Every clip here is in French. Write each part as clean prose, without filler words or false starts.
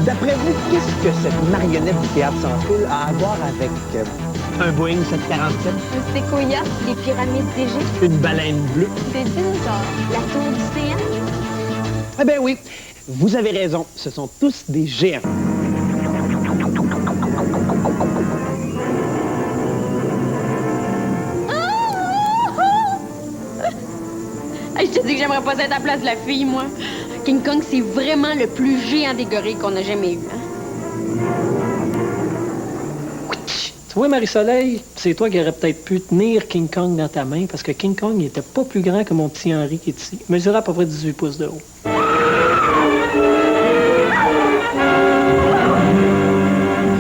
D'après vous, qu'est-ce que cette marionnette du théâtre sans fil a à voir avec un Boeing 747? Un séquoia, les pyramides d'Égypte, Une baleine bleue? des dinosaures, la tour du géant. Eh bien oui, vous avez raison, ce sont tous des géants. Hey, je te dis que j'aimerais pas être à la place de la fille, moi. King Kong, c'est vraiment le plus géant des gorilles qu'on a jamais eu. Hein? Tu vois, Marie-Soleil, c'est toi qui aurais peut-être pu tenir King Kong dans ta main, parce que King Kong, il était pas plus grand que mon petit Henri qui est ici. Il mesurait à peu près 18 pouces de haut.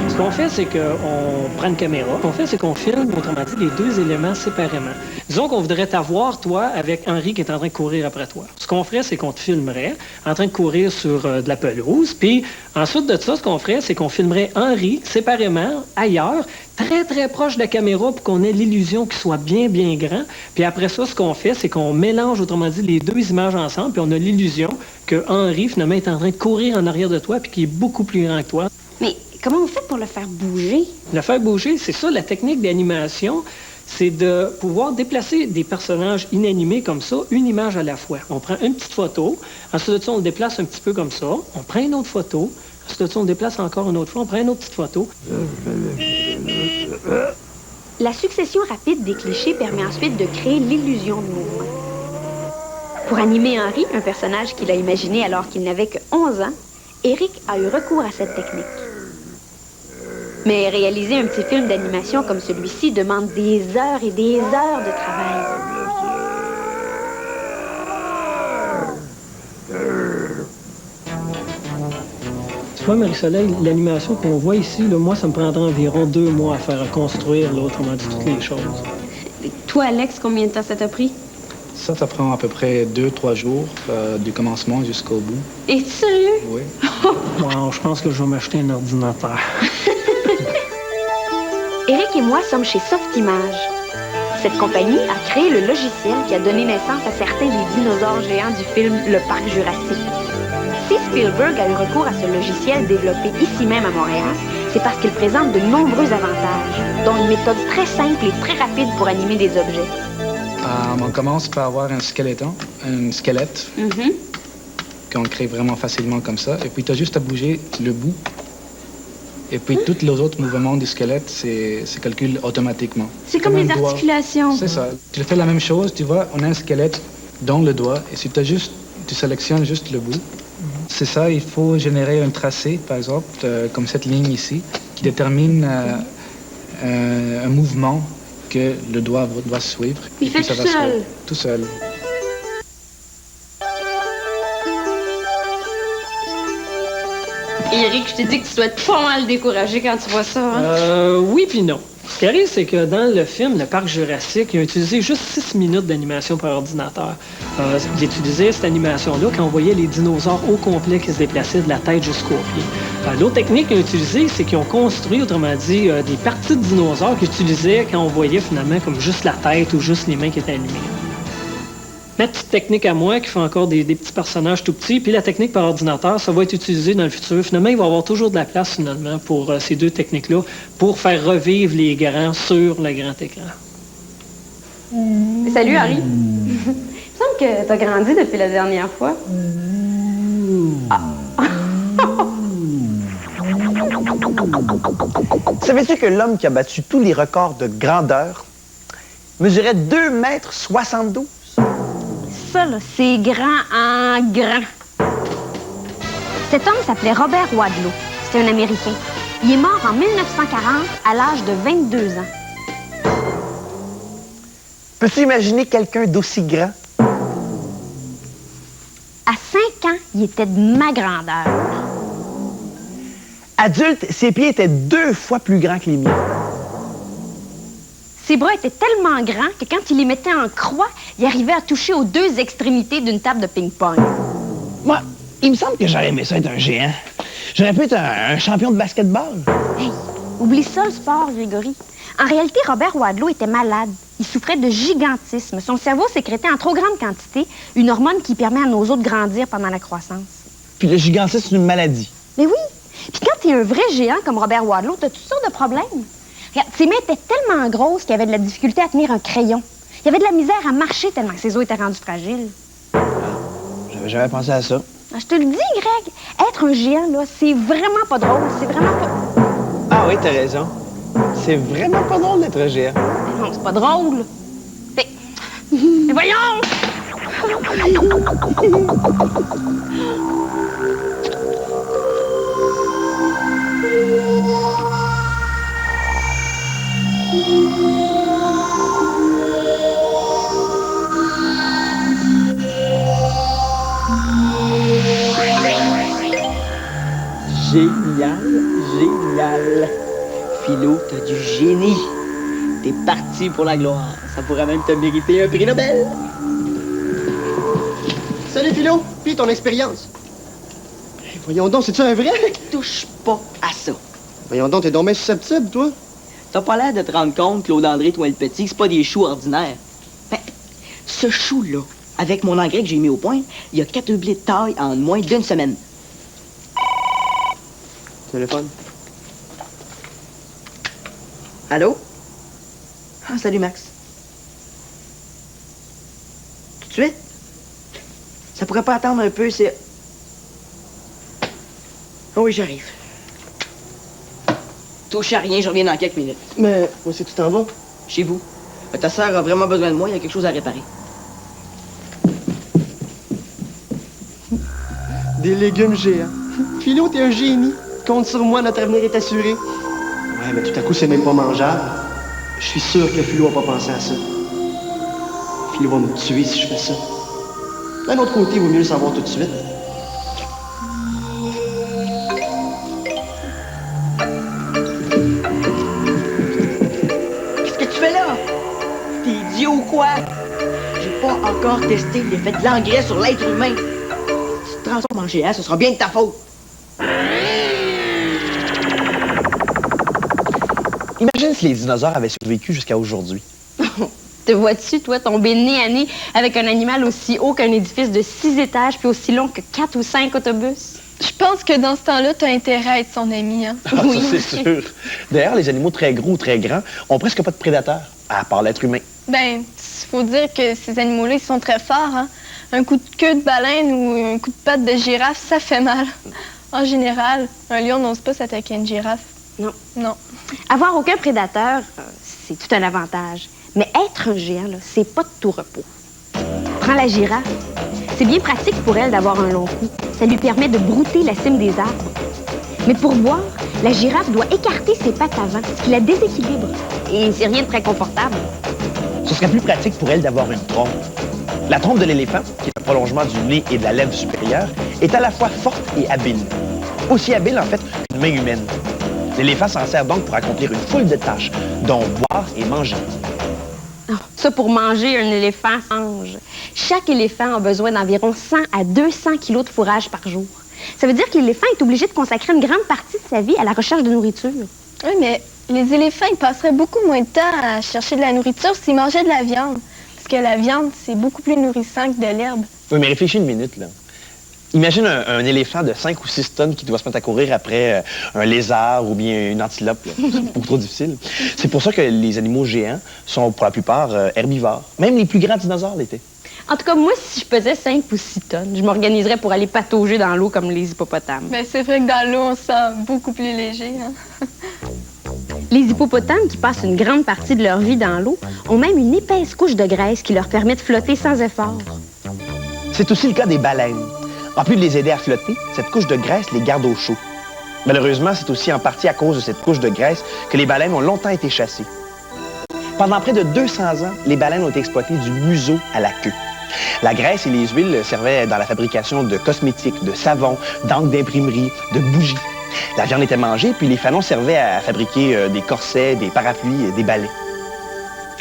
Ce qu'on fait, c'est qu'on prend une caméra. Ce qu'on fait, c'est qu'on filme, autrement dit, les deux éléments séparément. Disons qu'on voudrait t'avoir, toi, avec Henri qui est en train de courir après toi. Ce qu'on ferait, c'est qu'on te filmerait en train de courir sur de la pelouse. Puis, ensuite de ça, ce qu'on ferait, c'est qu'on filmerait Henri séparément, ailleurs, très, très proche de la caméra pour qu'on ait l'illusion qu'il soit bien, bien grand. Puis après ça, ce qu'on fait, c'est qu'on mélange, autrement dit, les deux images ensemble, puis on a l'illusion que Henri, finalement, est en train de courir en arrière de toi, puis qu'il est beaucoup plus grand que toi. Mais comment on fait pour le faire bouger? Le faire bouger, c'est ça, la technique d'animation, c'est de pouvoir déplacer des personnages inanimés comme ça, une image à la fois. On prend une petite photo, ensuite de ça, on le déplace un petit peu comme ça, on prend une autre photo, ensuite de ça, on le déplace encore une autre fois, on prend une autre petite photo. La succession rapide des clichés permet ensuite de créer l'illusion de mouvement. Pour animer Henri, un personnage qu'il a imaginé alors qu'il n'avait que 11 ans, Éric a eu recours à cette technique. Mais réaliser un petit film d'animation comme celui-ci demande des heures et des heures de travail. Tu vois, Marie-Soleil, l'animation qu'on voit ici, là, moi, ça me prendrait environ 2 mois à faire construire, là, autrement dit, toutes les choses. Toi, Alex, combien de temps ça t'a pris? Ça prend à peu près 2-3 jours du commencement jusqu'au bout. Es-tu sérieux? Oui. Wow, je pense que je vais m'acheter un ordinateur. Éric et moi sommes chez Softimage. Cette compagnie a créé le logiciel qui a donné naissance à certains des dinosaures géants du film Le Parc Jurassique. Si Spielberg a eu recours à ce logiciel développé ici même à Montréal, c'est parce qu'il présente de nombreux avantages, dont une méthode très simple et très rapide pour animer des objets. On commence par avoir un squelette, qu'on crée vraiment facilement comme ça. Et puis, tu as juste à bouger le bout. Et puis, tous les autres mouvements du squelette, c'est calculé automatiquement. C'est comme les articulations. C'est ça. Tu fais la même chose, tu vois, on a un squelette dans le doigt. Et si tu sélectionnes juste le bout, c'est ça, il faut générer un tracé, par exemple, comme cette ligne ici, qui détermine un mouvement que le doigt doit suivre. Il fait tout seul. Tout seul. Éric, je te dis que tu dois être pas mal découragé quand tu vois ça. Hein? Oui puis non. Ce qui arrive, c'est que dans le film Le Parc Jurassique, il a utilisé juste 6 minutes d'animation par ordinateur. Il utilisait cette animation-là quand on voyait les dinosaures au complet qui se déplaçaient de la tête jusqu'aux pieds. L'autre technique qu'ils ont utilisée, c'est qu'ils ont construit, autrement dit, des parties de dinosaures qu'ils utilisaient quand on voyait finalement comme juste la tête ou juste les mains qui étaient animées. Ma petite technique à moi qui fait encore des petits personnages tout petits, puis la technique par ordinateur, ça va être utilisé dans le futur. Finalement, il va y avoir toujours de la place finalement pour ces deux techniques-là pour faire revivre les grands sur le grand écran. Salut, Harry. Il me semble que t'as grandi depuis la dernière fois. Savais-tu que l'homme qui a battu tous les records de grandeur mesurait 2,72 m? Ça, là, c'est grand en grand. Cet homme s'appelait Robert Wadlow. C'était un Américain. Il est mort en 1940 à l'âge de 22 ans. Peux-tu imaginer quelqu'un d'aussi grand? À 5 ans, il était de ma grandeur. Adulte, ses pieds étaient 2 fois plus grands que les miens. Ses bras étaient tellement grands que quand il les mettait en croix, il arrivait à toucher aux 2 extrémités d'une table de ping-pong. Moi, il me semble que j'aurais aimé ça être un géant. J'aurais pu être un champion de basketball. Hey, oublie ça le sport, Grégory. En réalité, Robert Wadlow était malade. Il souffrait de gigantisme. Son cerveau sécrétait en trop grande quantité une hormone qui permet à nos os de grandir pendant la croissance. Puis le gigantisme, c'est une maladie. Mais oui, t'es un vrai géant comme Robert Wadlow, t'as toutes sortes de problèmes. Regarde, ses mains étaient tellement grosses qu'il avait de la difficulté à tenir un crayon. Il avait de la misère à marcher tellement que ses os étaient rendus fragiles. J'avais jamais pensé à ça. Ah, je te le dis, Greg, être un géant, là, c'est vraiment pas drôle. C'est vraiment pas... Ah oui, t'as raison. C'est vraiment pas drôle d'être un géant. Mais non, c'est pas drôle. Mais voyons! Génial, génial. Philo, t'as du génie. T'es parti pour la gloire. Ça pourrait même te mériter un prix Nobel. Salut Philo, puis ton expérience. Voyons donc, c'est-tu un vrai? Touche pas à ça. Voyons donc, t'es donc bien susceptible, toi. T'as pas l'air de te rendre compte, Claude-André, toi et le petit, que c'est pas des choux ordinaires. Ben, ce chou-là, avec mon engrais que j'ai mis au point, il a quadruplé de taille en moins d'une semaine. Téléphone. Allô? Ah, salut, Max. Tout de suite? Ça pourrait pas attendre un peu, c'est... Oh oui, j'arrive. Touche à rien, je reviens dans quelques minutes. Mais, où c'est que tu t'en vas? Chez vous. Ta sœur a vraiment besoin de moi, il y a quelque chose à réparer. Des légumes géants. Philo, t'es un génie. Compte sur moi, notre avenir est assuré. Ouais, mais tout à coup, c'est même pas mangeable. Je suis sûr que Philo a pas pensé à ça. Philo va me tuer si je fais ça. D'un autre côté, il vaut mieux le savoir tout de suite. Qu'est-ce que tu fais là? T'es idiot ou quoi? J'ai pas encore testé l'effet de l'engrais sur l'être humain. Si tu te transformes en géant, ce sera bien de ta faute. Imagine si les dinosaures avaient survécu jusqu'à aujourd'hui. Te vois-tu, toi, tomber nez à nez avec un animal aussi haut qu'un édifice de 6 étages puis aussi long que 4 ou 5 autobus? Je pense que dans ce temps-là, t'as intérêt à être son ami, hein? Ah, ça, c'est sûr. D'ailleurs, les animaux très gros ou très grands ont presque pas de prédateurs, à part l'être humain. Ben, faut dire que ces animaux-là, ils sont très forts, hein? Un coup de queue de baleine ou un coup de patte de girafe, ça fait mal. En général, un lion n'ose pas s'attaquer à une girafe. Non. Non. Avoir aucun prédateur, c'est tout un avantage. Mais être un géant, là, c'est pas de tout repos. Prends la girafe. C'est bien pratique pour elle d'avoir un long cou. Ça lui permet de brouter la cime des arbres. Mais pour boire, la girafe doit écarter ses pattes avant, ce qui la déséquilibre. Et c'est rien de très confortable. Ce serait plus pratique pour elle d'avoir une trompe. La trompe de l'éléphant, qui est le prolongement du nez et de la lèvre supérieure, est à la fois forte et habile. Aussi habile, en fait, qu'une main humaine. L'éléphant s'en sert donc pour accomplir une foule de tâches, dont boire et manger. Oh, ça, pour manger un éléphant, mange. Chaque éléphant a besoin d'environ 100 à 200 kilos de fourrage par jour. Ça veut dire que l'éléphant est obligé de consacrer une grande partie de sa vie à la recherche de nourriture. Oui, mais les éléphants, ils passeraient beaucoup moins de temps à chercher de la nourriture s'ils mangeaient de la viande. Parce que la viande, c'est beaucoup plus nourrissant que de l'herbe. Oui, mais réfléchis une minute, là. Imagine un éléphant de 5 ou 6 tonnes qui doit se mettre à courir après un lézard ou bien une antilope. C'est beaucoup trop difficile. C'est pour ça que les animaux géants sont pour la plupart herbivores. Même les plus grands dinosaures l'étaient. En tout cas, moi, si je pesais 5 ou 6 tonnes, je m'organiserais pour aller patauger dans l'eau comme les hippopotames. Ben, c'est vrai que dans l'eau, on se sent beaucoup plus léger, hein? Les hippopotames, qui passent une grande partie de leur vie dans l'eau, ont même une épaisse couche de graisse qui leur permet de flotter sans effort. C'est aussi le cas des baleines. En plus de les aider à flotter, cette couche de graisse les garde au chaud. Malheureusement, c'est aussi en partie à cause de cette couche de graisse que les baleines ont longtemps été chassées. Pendant près de 200 ans, les baleines ont été exploitées du museau à la queue. La graisse et les huiles servaient dans la fabrication de cosmétiques, de savons, d'encre d'imprimerie, de bougies. La viande était mangée, puis les fanons servaient à fabriquer des corsets, des parapluies et des balais.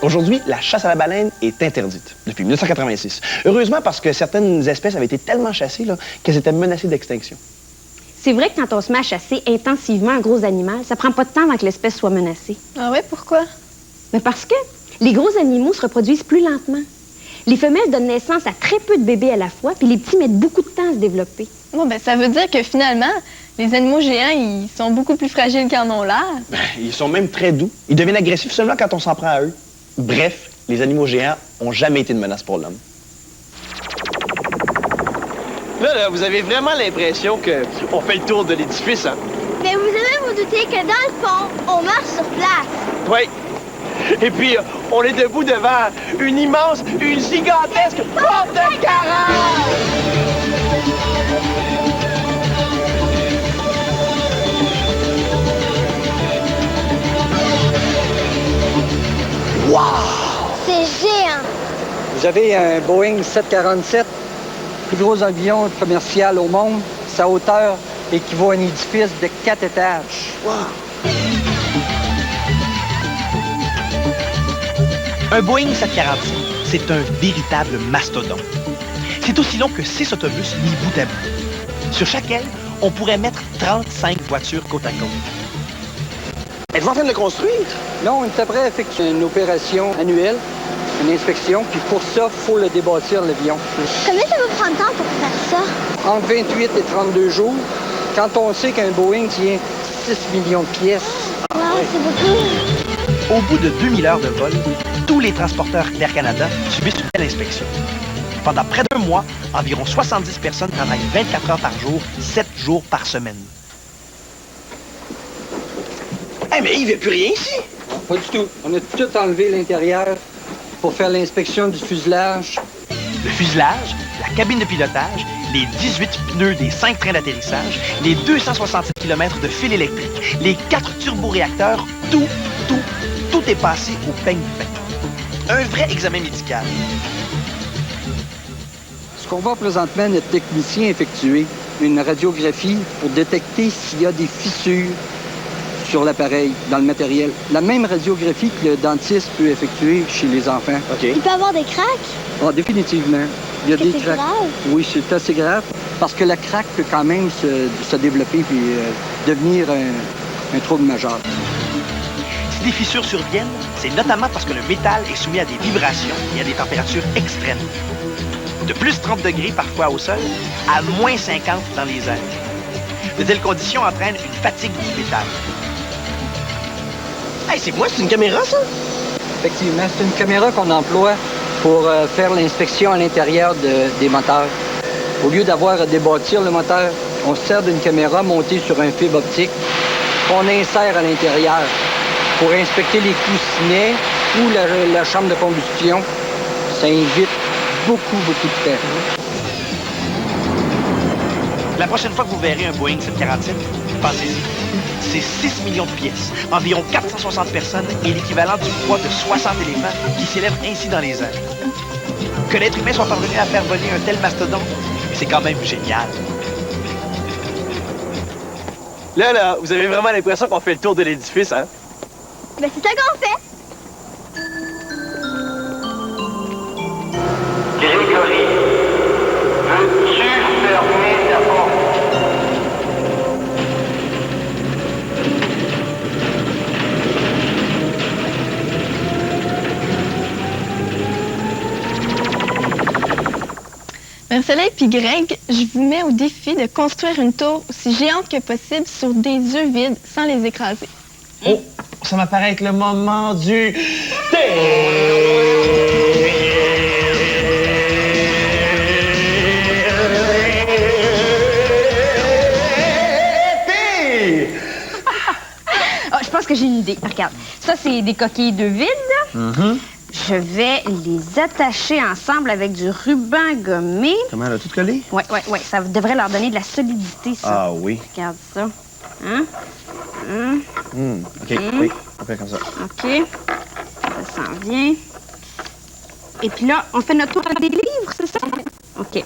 Aujourd'hui, la chasse à la baleine est interdite depuis 1986. Heureusement, parce que certaines espèces avaient été tellement chassées qu'elles étaient menacées d'extinction. C'est vrai que quand on se met à chasser intensivement un gros animal, ça prend pas de temps avant que l'espèce soit menacée. Ah ouais, pourquoi? Mais parce que les gros animaux se reproduisent plus lentement. Les femelles donnent naissance à très peu de bébés à la fois, puis les petits mettent beaucoup de temps à se développer. Bon, ben, ça veut dire que finalement, les animaux géants, ils sont beaucoup plus fragiles qu'ils en ont l'air. Ben, ils sont même très doux. Ils deviennent agressifs seulement quand on s'en prend à eux. Bref, les animaux géants ont jamais été une menace pour l'homme. Là, vous avez vraiment l'impression qu'on fait le tour de l'édifice, hein? Mais vous devez vous douter que dans le fond, on marche sur place. Oui. Et puis, on est debout devant une gigantesque porte de garage! Wow! C'est géant! Vous avez un Boeing 747, plus gros avion commercial au monde. Sa hauteur équivaut à un édifice de 4 étages. Wow! Un Boeing 747, c'est un véritable mastodonte. C'est aussi long que 6 autobus mis bout à bout. Sur chaque aile, on pourrait mettre 35 voitures côte à côte. Êtes-vous en train de le construire? Non, on est prêt à effectuer une opération annuelle, une inspection, puis pour ça, il faut le débâtir, l'avion. Combien ça va prendre de temps pour faire ça? Entre 28 et 32 jours, quand on sait qu'un Boeing tient 6 millions de pièces. Wow, c'est beaucoup! Au bout de 2000 heures de vol, tous les transporteurs Air Canada subissent une telle inspection. Pendant près d'un mois, environ 70 personnes travaillent 24 heures par jour, 7 jours par semaine. Eh, mais il ne fait plus rien ici! Pas du tout. On a tout enlevé l'intérieur pour faire l'inspection du fuselage. Le fuselage, la cabine de pilotage, les 18 pneus des 5 trains d'atterrissage, les 267 km de fil électrique, les 4 turboréacteurs, tout est passé au peigne fin. Un vrai examen médical. Ce qu'on voit présentement, notre technicien effectuer une radiographie pour détecter s'il y a des fissures sur l'appareil, dans le matériel. La même radiographie que le dentiste peut effectuer chez les enfants. OK. Il peut avoir des craques? Ah, définitivement. Il y a Est-ce des que c'est craques. grave? Oui, c'est assez grave parce que la craque peut quand même se développer puis devenir un trouble majeur. Si des fissures surviennent, c'est notamment parce que le métal est soumis à des vibrations et à des températures extrêmes. De plus 30 degrés parfois au sol, à moins 50 dans les airs. De telles conditions entraînent une fatigue du métal. Hey, c'est quoi? C'est une caméra, ça? Effectivement, c'est une caméra qu'on emploie pour faire l'inspection à l'intérieur des moteurs. Au lieu d'avoir à débâtir le moteur, on se sert d'une caméra montée sur un fibre optique qu'on insère à l'intérieur pour inspecter les coussinets ou la chambre de combustion. Ça évite beaucoup de temps. La prochaine fois que vous verrez un Boeing 747, pensez-y. C'est 6 millions de pièces, environ 460 personnes et l'équivalent du poids de 60 éléphants qui s'élèvent ainsi dans les airs. Que l'être humain soit parvenu à faire voler un tel mastodonte, c'est quand même génial. Là, vous avez vraiment l'impression qu'on fait le tour de l'édifice, hein? Ben, c'est ça qu'on fait! Grégory, veux-tu fermer ta porte? Marie-Soleil puis Greg, je vous mets au défi de construire une tour aussi géante que possible sur des œufs vides sans les écraser. Oh, ça m'apparaît être le moment du... Je pense que j'ai une idée. Regarde, ça, c'est des coquilles d'œufs vides. Je vais les attacher ensemble avec du ruban gommé. Comment, elle a tout collé? Oui. Ça devrait leur donner de la solidité, ça. Ah oui. Regarde ça. Hein? OK, oui, on fait comme ça. OK. Ça s'en vient. Et puis là, on fait notre tour avec des livres, c'est ça? OK.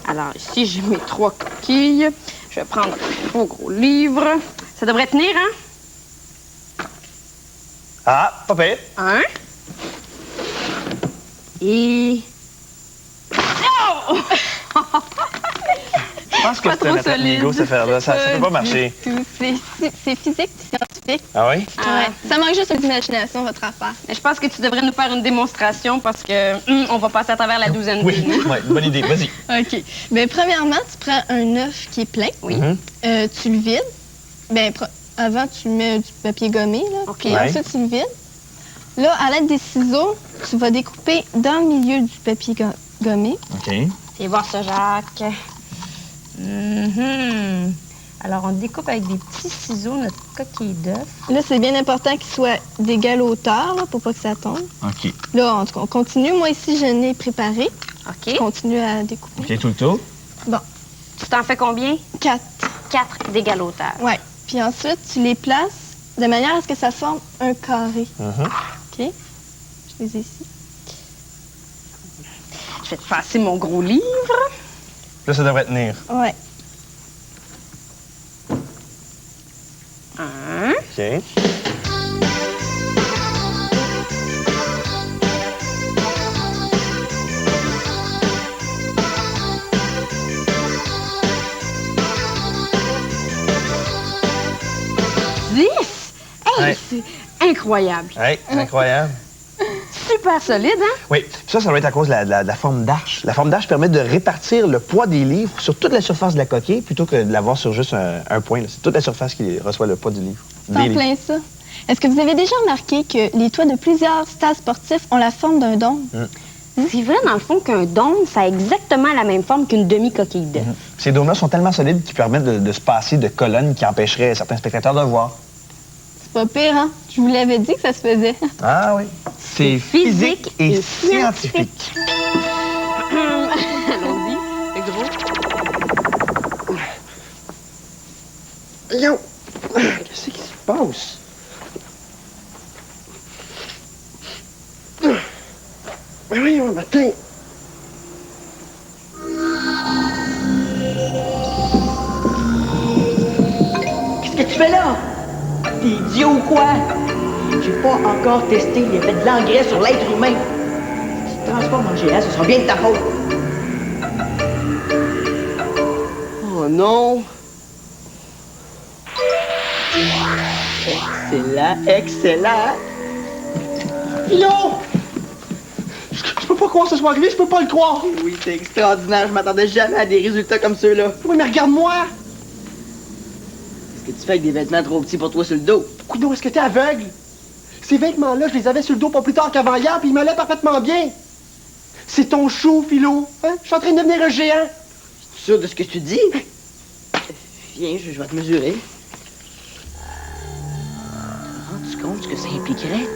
Alors, ici, j'ai mes 3 coquilles. Je vais prendre un trop gros livre. Ça devrait tenir, hein? Ah, pas pire. 1. Et... Oh! Je pense que Pas c'est un trop attrape solide. Lego, cette affaire-là. Ça peut pas marcher. C'est physique et scientifique. Ah oui? Ouais. Ça manque juste d'imagination, votre affaire. Mais je pense que tu devrais nous faire une démonstration parce que on va passer à travers la douzaine. Oui, bonne idée. Vas-y. OK. Bien, premièrement, tu prends un œuf qui est plein. Oui. Tu le vides. Bien, avant, tu mets du papier gommé, là. OK. Puis ensuite, tu le vides. Là, à l'aide des ciseaux, tu vas découper dans le milieu du papier gommé. OK. Viens voir ça, Jacques. Alors, on découpe avec des petits ciseaux notre coquille d'œuf. Là, c'est bien important qu'il soit d'égale hauteur, là, pour pas que ça tombe. OK. Là, en tout cas, on continue. Moi, ici, je l'ai préparé. OK. Je continue à découper. OK, tout le tour. Bon. Tu t'en fais combien? 4. 4 d'égale hauteur. Ouais. Puis ensuite, tu les places de manière à ce que ça forme un carré. OK? Je les ai ici. Je vais te passer mon gros livre. Là, ça devrait tenir. Ouais. OK. Hey, c'est incroyable. Oui, incroyable. Super solide, hein? Oui, ça doit être à cause de la forme d'arche. La forme d'arche permet de répartir le poids des livres sur toute la surface de la coquille plutôt que de l'avoir sur juste un point. C'est toute la surface qui reçoit le poids du livre. C'est en plein ça. Est-ce que vous avez déjà remarqué que les toits de plusieurs stades sportifs ont la forme d'un dôme? C'est vrai, dans le fond, qu'un dôme, ça a exactement la même forme qu'une demi-coquille d'œuf. Ces dômes-là sont tellement solides qu'ils permettent de se passer de colonnes qui empêcheraient certains spectateurs de voir. C'est pas pire, hein? Je vous l'avais dit que ça se faisait. Ah oui. C'est physique et scientifique. Allons-y, c'est gros. Yo! Qu'est-ce qui se passe? Mais voyons, matin. Qu'est-ce que tu fais là? T'es idiot ou quoi? J'ai pas encore testé. Il y avait de l'engrais sur l'être humain. Si tu te transformes en géant, ce sera bien de ta faute. Oh non! Excellent, excellent. Philo! Je peux pas croire que ce soit arrivé, je peux pas le croire. Oui, c'est extraordinaire. Je m'attendais jamais à des résultats comme ceux-là. Oui, mais regarde-moi! Qu'est-ce que tu fais avec des vêtements trop petits pour toi sur le dos? Coudon, est-ce que t'es aveugle? Ces vêtements-là, je les avais sur le dos pas plus tard qu'avant-hier, puis ils m'allaient parfaitement bien. C'est ton chou, Philo. Hein? Je suis en train de devenir un géant. Es-tu sûr de ce que tu dis? Viens, je vais te mesurer. Rends-tu compte ce que ça impliquerait?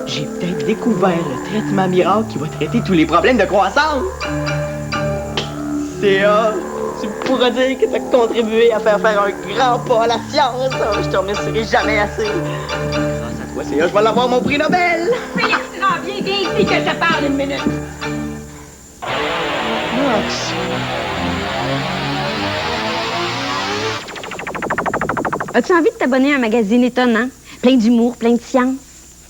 J'ai peut-être découvert le traitement miracle qui va traiter tous les problèmes de croissance. C'est tu pourras dire que tu as contribué à faire un grand pas à la science. Je te remercierai jamais assez. Grâce à toi, je vais l'avoir mon prix Nobel. Félix, viens ici que je te parle une minute. Max. As-tu envie de t'abonner à un magazine étonnant? Plein d'humour, plein de science.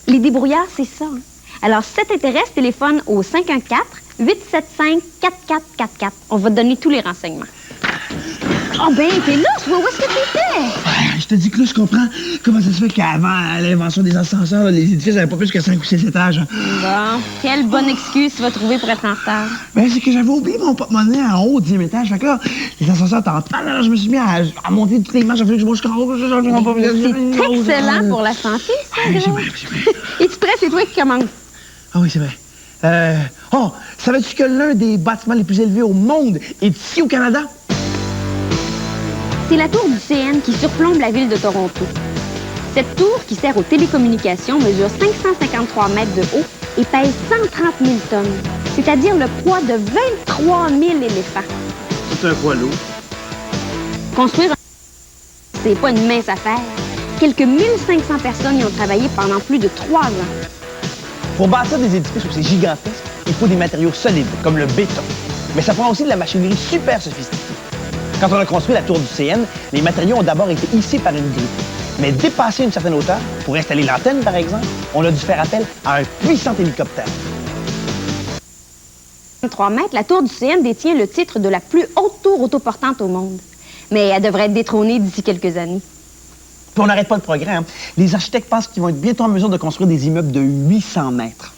Les débrouillards, c'est ça. Hein? Alors, si ça t'intéresse, téléphone au 514-875-4444. On va te donner tous les renseignements. Oh ben, t'es là, tu vois où est-ce que t'étais? Je te dis que là, je comprends comment ça se fait qu'avant l'invention des ascenseurs, là, les édifices n'avaient pas plus que 5 ou 6 étages. Bon, quelle bonne excuse tu vas trouver pour être en retard. Ben, c'est que j'avais oublié mon porte-monnaie en haut, au 10e étage. Fait que là, les ascenseurs étaient en panne, alors je me suis mis à monter toutes les marches. Il fallait que je bouge jusqu'en haut. C'est excellent pour la santé, ça, Oui, c'est gros. vrai, c'est vrai. Es-tu prêt? C'est toi qui commence. Ah oui, c'est vrai. Oh, savais-tu que l'un des bâtiments les plus élevés au monde est ici au Canada? C'est la tour du CN qui surplombe la ville de Toronto. Cette tour, qui sert aux télécommunications, mesure 553 mètres de haut et pèse 130 000 tonnes, c'est-à-dire le poids de 23 000 éléphants. C'est un poids lourd. Construire un... c'est pas une mince affaire. Quelques 1500 personnes y ont travaillé pendant plus de 3 ans. Pour bâtir des édifices aussi gigantesques, il faut des matériaux solides, comme le béton. Mais ça prend aussi de la machinerie super sophistiquée. Quand on a construit la tour du CN, les matériaux ont d'abord été hissés par une grue. Mais dépassé une certaine hauteur, pour installer l'antenne par exemple, on a dû faire appel à un puissant hélicoptère. 133 mètres, la tour du CN détient le titre de la plus haute tour autoportante au monde. Mais elle devrait être détrônée d'ici quelques années. Puis on n'arrête pas le progrès, hein. Les architectes pensent qu'ils vont être bientôt en mesure de construire des immeubles de 800 mètres.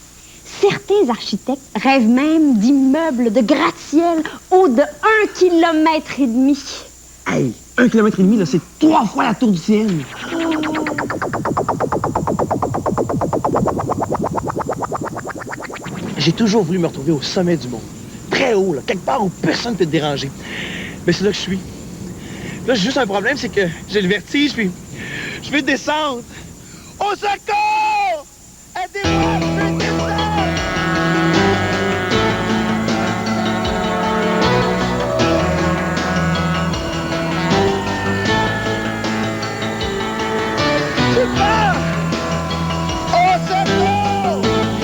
Certains architectes rêvent même d'immeubles de gratte-ciel hauts de 1,5 km. Hey, 1,5 km, là, c'est 3 fois la tour du CN. J'ai toujours voulu me retrouver au sommet du monde. Très haut, là, quelque part où personne ne peut te déranger. Mais c'est là que je suis. Là, j'ai juste un problème, c'est que j'ai le vertige, puis je vais descendre. Au secours! Aidez-moi, je veux descendre!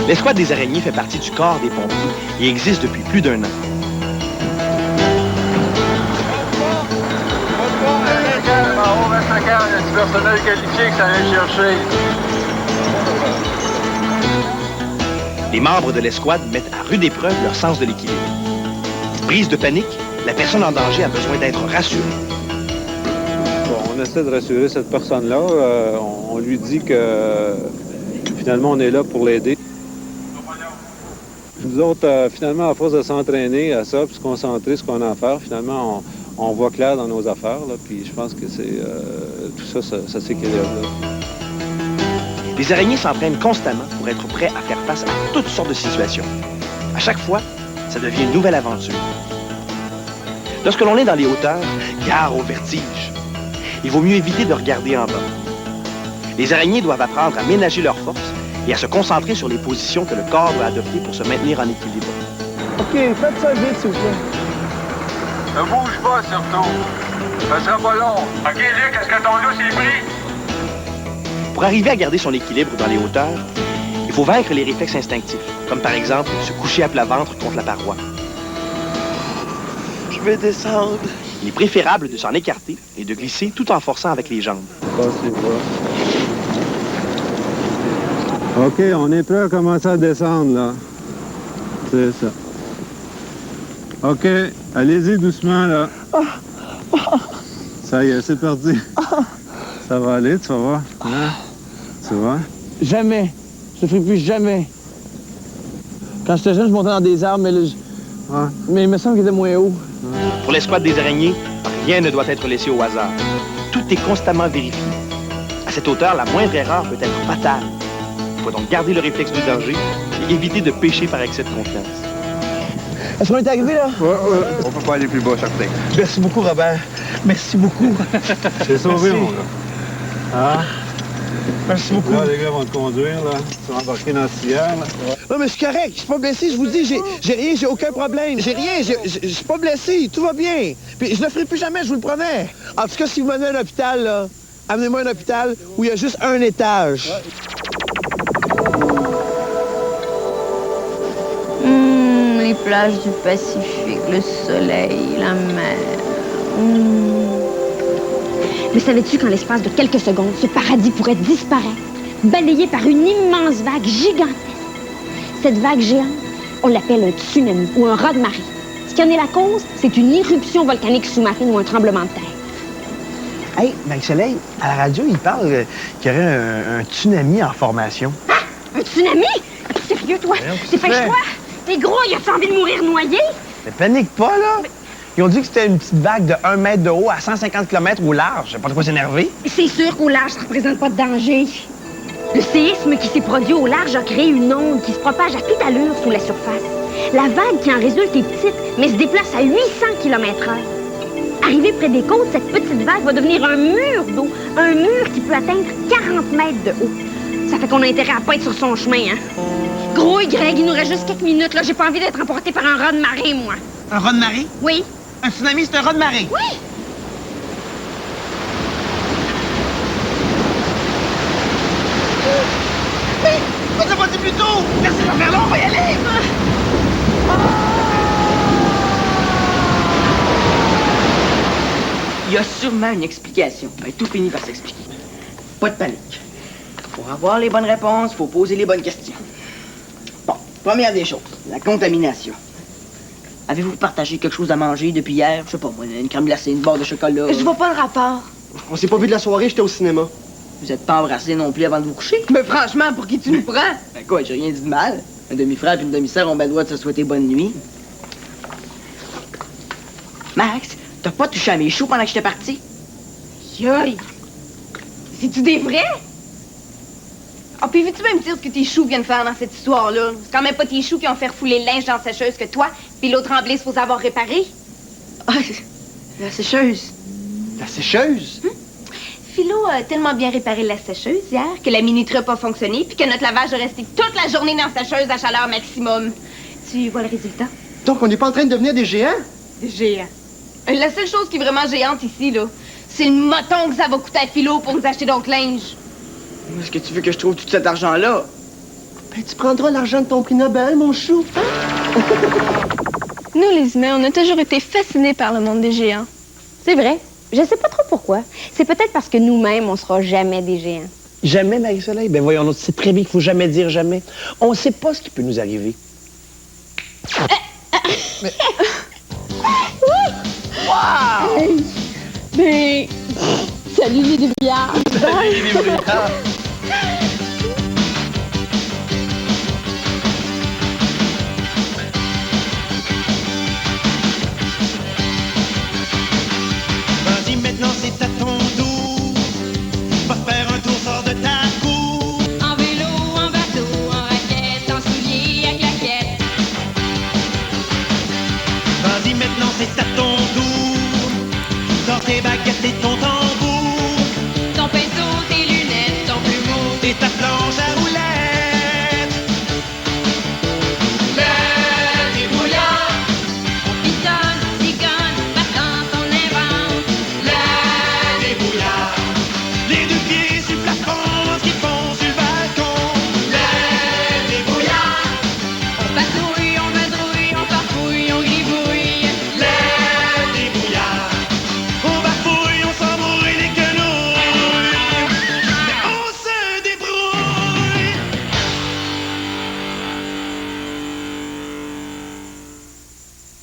L'escouade des araignées fait partie du corps des pompiers et existe depuis plus d'1 an. Personnel qualifié que ça vient chercher. Les membres de l'escouade mettent à rude épreuve leur sens de l'équilibre. Prise de panique, la personne en danger a besoin d'être rassurée. Bon, on essaie de rassurer cette personne-là. On lui dit que finalement, on est là pour l'aider. Nous autres, finalement, à force de s'entraîner à ça, puis se concentrer sur ce qu'on a à faire, finalement, on voit clair dans nos affaires, là, puis je pense que c'est tout ça, ça s'équilibre. Les araignées s'entraînent constamment pour être prêts à faire face à toutes sortes de situations. À chaque fois, ça devient une nouvelle aventure. Lorsque l'on est dans les hauteurs, gare au vertige. Il vaut mieux éviter de regarder en bas. Les araignées doivent apprendre à ménager leurs forces et à se concentrer sur les positions que le corps doit adopter pour se maintenir en équilibre. OK, faites ça vite, s'il vous plaît. Ne bouge pas, surtout. Ça sera pas long. OK, Luc, est-ce que ton loup s'est pris? Pour arriver à garder son équilibre dans les hauteurs, il faut vaincre les réflexes instinctifs, comme par exemple se coucher à plat ventre contre la paroi. Je vais descendre. Il est préférable de s'en écarter et de glisser tout en forçant avec les jambes. OK, on est prêt à commencer à descendre, là. C'est ça. OK, allez-y doucement, là. Ça y est, c'est parti. Ça va aller, tu vas voir. Hein? Tu vois? Jamais. Je ne ferai plus jamais. Quand j'étais jeune, je montais dans des arbres, mais, mais il me semble qu'il était moins haut. Pour l'escouade des araignées, rien ne doit être laissé au hasard. Tout est constamment vérifié. À cette hauteur, la moindre erreur peut être fatale. Il faut donc garder le réflexe du danger et éviter de pécher par excès de confiance. Est-ce qu'on est arrivé, là? Ouais. On peut pas aller plus bas, certain. Merci beaucoup, Robert. Merci beaucoup. C'est sauvé, mon gars. Hein? Merci beaucoup. Là, les gars vont te conduire, là. Tu vas embarquer dans ce cierre, là. Non, mais je suis correct. Je suis pas blessé. Je vous dis, j'ai rien, j'ai aucun problème. J'ai rien, je suis pas blessé. Tout va bien. Puis je le ferai plus jamais, je vous le promets. En tout cas, si vous menez à un hôpital, là, amenez-moi à un hôpital où il y a juste un étage. Les plages du Pacifique, le soleil, la mer. Mais savais-tu qu'en l'espace de quelques secondes, ce paradis pourrait disparaître, balayé par une immense vague gigantesque? Cette vague géante, on l'appelle un tsunami ou un raz-de-marée. Ce qui en est la cause, c'est une éruption volcanique sous-marine ou un tremblement de terre. Hey, Marie-Soleil, à la radio, il parle qu'il y aurait un tsunami en formation. Ah! Un tsunami? Es-tu sérieux, toi? Dépêche-toi! T'es gros, il a envie de mourir noyé? Mais panique pas, là! Ils ont dit que c'était une petite vague de 1 mètre de haut à 150 km au large. J'ai pas de quoi s'énerver. C'est sûr qu'au large, ça représente pas de danger. Le séisme qui s'est produit au large a créé une onde qui se propage à toute allure sous la surface. La vague qui en résulte est petite, mais se déplace à 800 km/h. Arrivée près des côtes, cette petite vague va devenir un mur d'eau. Un mur qui peut atteindre 40 mètres de haut. Ça fait qu'on a intérêt à pas être sur son chemin, hein? Gros Greg, il nous reste juste quelques minutes, là. J'ai pas envie d'être emporté par un raz-de-marée, moi. Un raz-de-marée? Oui. Un tsunami, c'est un raz-de-marée? Oui! Mais, on s'est pas dit plus tôt! Merci de faire là, on va y aller! Il y a sûrement une explication. Ben, tout finit par s'expliquer. Pas de panique. Pour avoir les bonnes réponses, il faut poser les bonnes questions. Bon, première des choses, la contamination. Avez-vous partagé quelque chose à manger depuis hier? Je sais pas, moi, une crème glacée, une barre de chocolat. Je vois pas le rapport. On s'est pas vu de la soirée, j'étais au cinéma. Vous êtes pas embrassés non plus avant de vous coucher? Mais franchement, pour qui tu nous prends? Ben quoi, j'ai rien dit de mal. Un demi-frère et une demi-sœur ont bien le droit de se souhaiter bonne nuit. Max, t'as pas touché à mes choux pendant que j'étais parti? Yoï! C'est-tu des vrais? Oh, puis veux-tu même dire ce que tes choux viennent faire dans cette histoire-là? C'est quand même pas tes choux qui ont fait refouler le linge dans la sécheuse que toi, puis l'autre Tremblay supposé avoir réparé. Ah, la sécheuse. La sécheuse? Philo a tellement bien réparé la sécheuse hier que la minuterie n'a pas fonctionné, puis que notre lavage a resté toute la journée dans la sécheuse à chaleur maximum. Tu vois le résultat? Donc, on n'est pas en train de devenir des géants? Des géants. La seule chose qui est vraiment géante ici, là, c'est le moton que ça va coûter à Philo pour nous acheter d'autres linge. Est-ce que tu veux que je trouve tout cet argent-là? Ben, tu prendras l'argent de ton prix Nobel, mon chou. Nous, les humains, on a toujours été fascinés par le monde des géants. C'est vrai. Je sais pas trop pourquoi. C'est peut-être parce que nous-mêmes, on sera jamais des géants. Jamais, Marie-Soleil? Ben voyons, on sait très bien qu'il faut jamais dire jamais. On sait pas ce qui peut nous arriver. Mais... Wow! Hey. Mais... Salut les débrouillards! Salut les débrouillards!